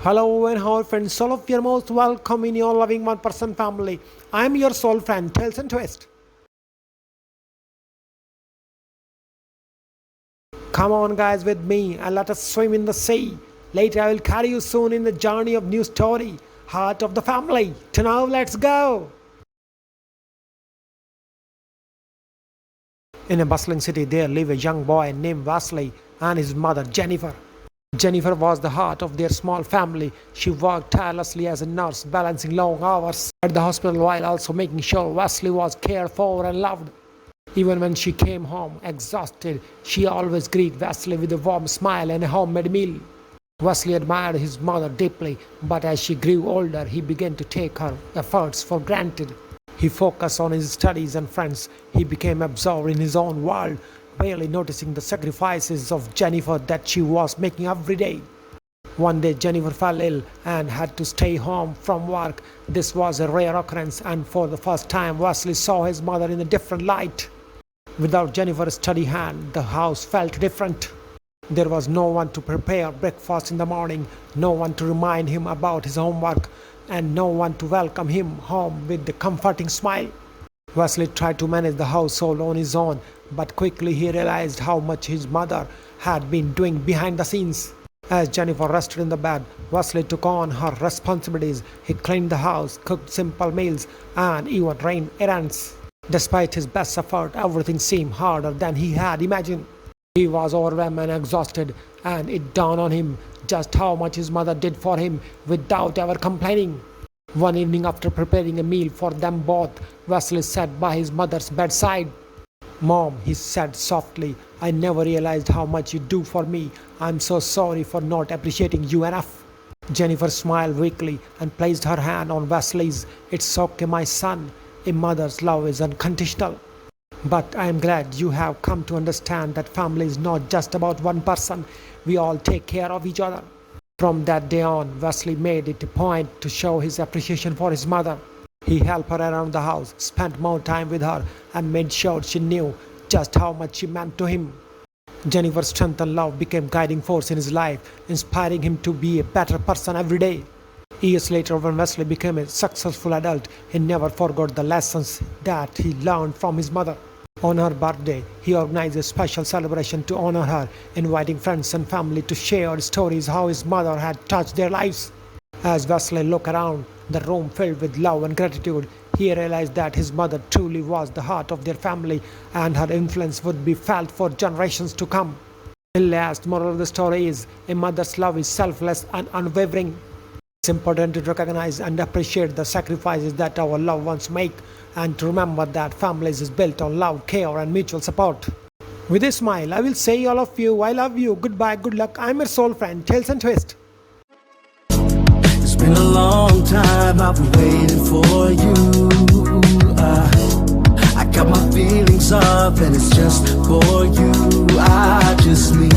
Hello and how friends, all of you are most welcome in your loving one person family. I am your soul friend, Tales and Twist. Come on guys with me and let us swim in the sea. Later I will carry you soon in the journey of new story, Heart of the Family. To now let's go. In a bustling city there lived a young boy named Wesley and his mother Jennifer. Jennifer was the heart of their small family. She worked tirelessly as a nurse, balancing long hours at the hospital while also making sure Wesley was cared for and loved. Even when she came home exhausted, she always greeted Wesley with a warm smile and a homemade meal. Wesley admired his mother deeply, but as she grew older, he began to take her efforts for granted. He focused on his studies and friends. He became absorbed in his own world, barely noticing the sacrifices of Jennifer that she was making every day. One day Jennifer fell ill and had to stay home from work. This was a rare occurrence, and for the first time Wesley saw his mother in a different light. Without Jennifer's steady hand, the house felt different. There was no one to prepare breakfast in the morning, no one to remind him about his homework, and no one to welcome him home with a comforting smile. Wesley tried to manage the household on his own, but quickly he realized how much his mother had been doing behind the scenes. As Jennifer rested in the bed, Wesley took on her responsibilities. He cleaned the house, cooked simple meals, and even ran errands. Despite his best effort, everything seemed harder than he had imagined. He was overwhelmed and exhausted, and it dawned on him just how much his mother did for him without ever complaining. One evening, after preparing a meal for them both, Wesley sat by his mother's bedside. "Mom," he said softly, "I never realized how much you do for me. I'm so sorry for not appreciating you enough." Jennifer smiled weakly and placed her hand on Wesley's. "It's okay, my son. A mother's love is unconditional. But I am glad you have come to understand that family is not just about one person. We all take care of each other." From that day on, Wesley made it a point to show his appreciation for his mother. He helped her around the house, spent more time with her, and made sure she knew just how much she meant to him. Jennifer's strength and love became guiding force in his life, inspiring him to be a better person every day. Years later, when Wesley became a successful adult, he never forgot the lessons that he learned from his mother. On her birthday, he organized a special celebration to honor her, inviting friends and family to share stories how his mother had touched their lives. As Wesley looked around, the room filled with love and gratitude, he realized that his mother truly was the heart of their family, and her influence would be felt for generations to come. The last moral of the story is, a mother's love is selfless and unwavering. It's important to recognize and appreciate the sacrifices that our loved ones make, and to remember that families is built on love, care, and mutual support. With a smile, I will say all of you, I love you, goodbye, good luck. I'm your soul friend, Tales and Twist. It's been a long time, I've been waiting for you. I got my feelings up and it's just for you. I just need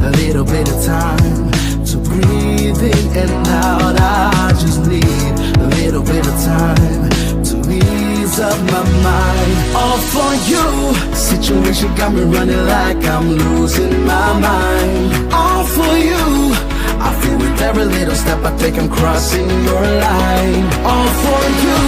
a little bit of time to breathe in and out. I just need a little bit of time to ease up my mind. All for you. Situation got me running like I'm losing my mind. All for you. I feel with every little step I take I'm crossing your line. All for you.